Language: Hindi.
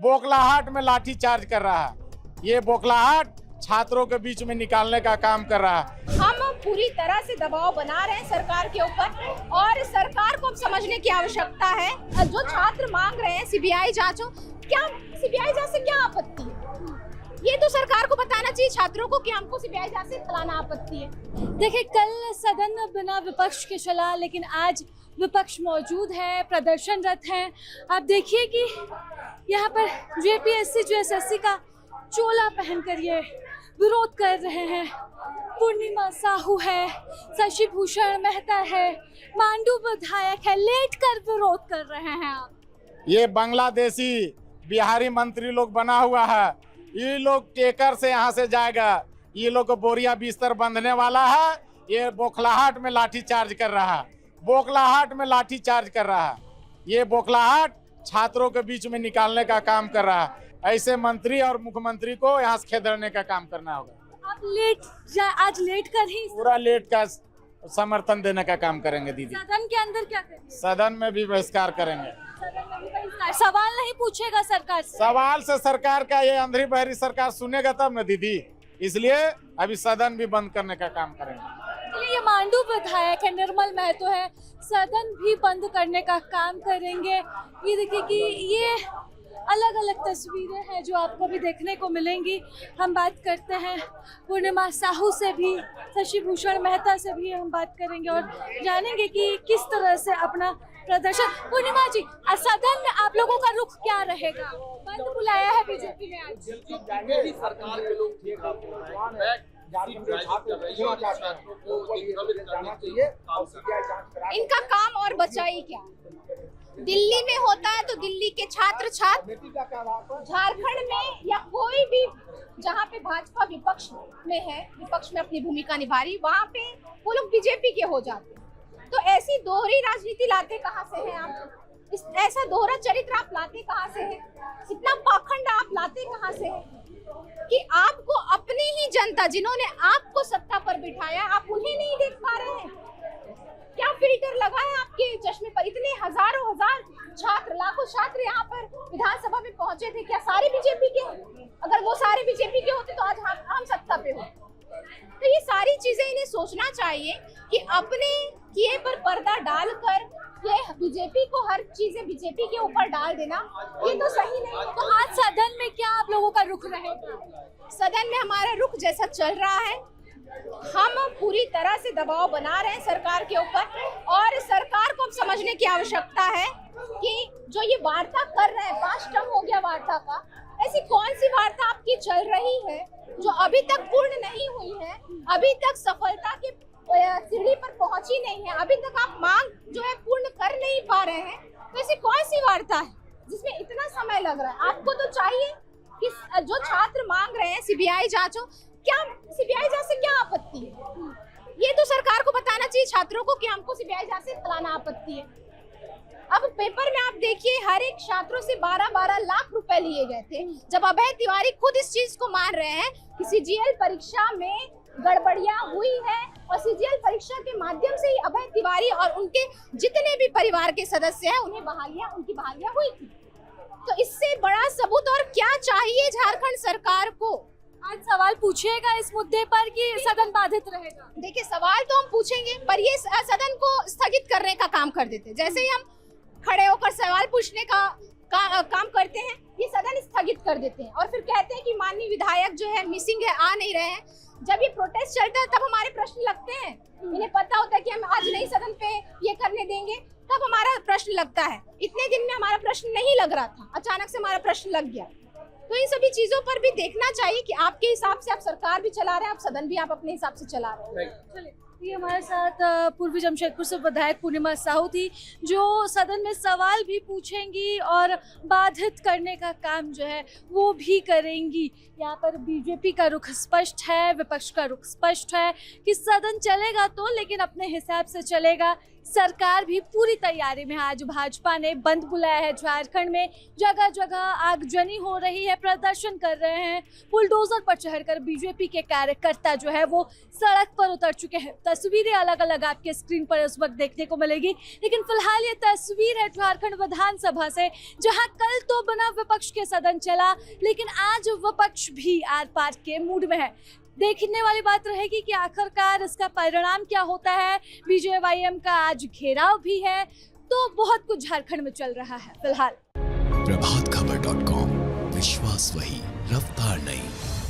बोखलाहट में लाठी चार्ज कर रहा है। ये बोखलाहट छात्रों के बीच में निकालने का काम कर रहा है। हम पूरी तरह से दबाव बना रहे हैं सरकार के ऊपर और सरकार को अब समझने की आवश्यकता है। जो छात्र मांग रहे हैं सीबीआई जांच हो, क्या सीबीआई जांच से क्या आपत्ति है? ये तो सरकार को बताना चाहिए छात्रों को कि हमको सीबीआई जांच से फलाना आपत्ति है। देखिए, कल सदन बिना विपक्ष के चला, लेकिन आज विपक्ष मौजूद है, प्रदर्शनरत हैं। आप देखिए कि यहाँ पर जेपीएससी जो एसएससी का चोला पहनकर ये विरोध कर रहे हैं। पूर्णिमा साहू है, शशि भूषण मेहता है, मांडू विधायक है, लेट कर विरोध कर रहे हैं। आप ये बांग्लादेशी बिहारी मंत्री लोग बना हुआ है। ये लोग टेकर से यहाँ से जाएगा। ये लोग को बोरिया बिस्तर बंधने वाला है। ये बोखलाहट में लाठी चार्ज कर रहा है। बोखलाहट में लाठी चार्ज कर रहा है। ये बोखलाहट छात्रों के बीच में निकालने का काम कर रहा है। ऐसे मंत्री और मुख्यमंत्री को यहाँ से खेदने का काम करना होगा। आप आज लेट कर ही पूरा लेट का समर्थन देने का काम करेंगे दीदी। सदन के अंदर क्या करेंगे? सदन में भी बहिष्कार करेंगे। सदन में भी बहिष्कार। सवाल नहीं पूछेगा सरकार से। सवाल से सरकार का ये अंधी बहरी सरकार सुनेगा तब न दीदी। इसलिए अभी सदन भी बंद करने का काम करेंगे। ये मांडू विधायक है, निर्मल महतो है, सदन भी बंद करने का काम करेंगे। ये देखिए कि ये अलग अलग तस्वीरें हैं जो आपको भी देखने को मिलेंगी। हम बात करते हैं पूर्णिमा साहू से भी, शशि भूषण मेहता से भी हम बात करेंगे और जानेंगे कि किस तरह से अपना प्रदर्शन। पूर्णिमा जी, सदन में आप लोगों का रुख क्या रहेगा? बंद बुलाया है बीजेपी ने आज। सरकार के लोग इनका काम और बचाई क्या? दिल्ली में होता है तो दिल्ली के छात्र झारखंड में या कोई भी जहाँ पे भाजपा विपक्ष में है, विपक्ष में अपनी भूमिका निभा रही, वहाँ पे वो लोग बीजेपी के हो जाते हैं। तो ऐसी दोहरी राजनीति लाते कहाँ से हैं आप? ऐसा दोहरा चरित्र आप लाते कहाँ से है? इतना पाखंड आप लाते कहाँ से है कि आपको अपनी ही जनता, जिन्होंने आपको सत्ता पर बिठाया, आप उन्हें नहीं देख पा रहे हैं? क्या फिल्टर लगा है आपके चश्मे पर? इतने हजारों हजार छात्र, लाखों छात्र यहाँ पर विधानसभा में पहुंचे थे, क्या सारे बीजेपी के? अगर वो सारे बीजेपी के होते तो आज हम सत्ता पे होते। तो ये सारी चीजें इन्हें सोचना चाहिए कि अपने किए पर पर्दा डालकर ये बीजेपी को हर चीजें बीजेपी के ऊपर डाल देना, ये तो सही नहीं है। तो आज सदन में क्या आप लोगों का रुख रहेगा? सदन में हमारा रुख जैसा चल रहा है, हम पूरी तरह से दबाव बना रहे हैं सरकार के ऊपर और सरकार को अब समझने की आवश्यकता है कि जो ये वार्ता कर रहे हैं, 5 टर्म हो गया वार्ता का, ऐसी कौन सी वार्ता आपकी चल रही है जो अभी तक पूर्ण नहीं हुई है, अभी तक सफलता के सीढ़ी पर पहुंची नहीं है, अभी तक आप मांग जो है पूर्ण कर नहीं पा रहे हैं। तो ऐसी कौन सी वार्ता है जिसमें इतना समय लग रहा है? आपको तो चाहिए कि जो छात्र मांग रहे हैं सीबीआई जांच हो, क्या सीबीआई जांच से क्या आपत्ति है? ये तो सरकार को बताना चाहिए छात्रों को कि हमको सीबीआई जांच से फलाना आपत्ति है। अब पेपर में आप देखिए, हर एक छात्रों से 12-12 लाख रुपए लिए गए थे। जब अभय तिवारी खुद इस चीज को मान रहे हैं कि सीजीएल परीक्षा में गड़बड़ियां हुई है और सीजीएल परीक्षा के माध्यम से ही अभय तिवारी और उनके जितने भी परिवार के सदस्य हैं उनकी बहालियां हुई थी। तो इससे बड़ा सबूत और क्या चाहिए झारखंड सरकार को? आज सवाल पूछिएगा इस मुद्दे पर कि सदन बाधित रहेगा? देखिए, सवाल तो हम पूछेंगे, पर ये सदन को स्थगित करने का काम कर देते हैं। जैसे ही हम खड़े होकर सवाल पूछने का काम करते हैं, ये सदन स्थगित कर देते हैं और फिर कहते हैं कि माननीय विधायक जो है मिसिंग है, आ नहीं रहे हैं। जब ये प्रोटेस्ट चलता है तब हमारे प्रश्न लगते हैं। इन्हें पता होता है कि हम आज नहीं सदन पे ये करने देंगे, तब हमारा प्रश्न लगता है। इतने दिन में हमारा प्रश्न नहीं लग रहा था, अचानक से हमारा प्रश्न लग गया। तो इन सभी चीजों पर भी देखना चाहिए कि आपके हिसाब से आप सरकार भी चला रहे हैं, आप सदन भी आप अपने हिसाब से चला रहे हैं। ये हमारे साथ पूर्वी जमशेदपुर से विधायक पूर्णिमा साहू थी, जो सदन में सवाल भी पूछेंगी और बाधित करने का काम जो है वो भी करेंगी। यहाँ पर बीजेपी का रुख स्पष्ट है, विपक्ष का रुख स्पष्ट है कि सदन चलेगा तो, लेकिन अपने हिसाब से चलेगा। सरकार भी पूरी तैयारी में है। आज भाजपा ने बंद बुलाया है झारखंड में, जगह जगह आगजनी हो रही है, प्रदर्शन कर रहे हैं, बुलडोजर पर चढ़कर बीजेपी के कार्यकर्ता जो है वो सड़क पर उतर चुके हैं। तस्वीरें अलग अलग आपके स्क्रीन पर इस वक्त देखने को मिलेगी, लेकिन फिलहाल ये तस्वीर है झारखंड विधानसभा से, जहां कल तो बिना विपक्ष के सदन चला, लेकिन आज विपक्ष भी आर पार के मूड में है। देखने वाली बात रहेगी कि आखिरकार इसका परिणाम क्या होता है। बीजेवाईएम का आज घेराव भी है, तो बहुत कुछ झारखंड में चल रहा है फिलहाल। प्रभातखबर.com, विश्वास वही, रफ्तार नहीं।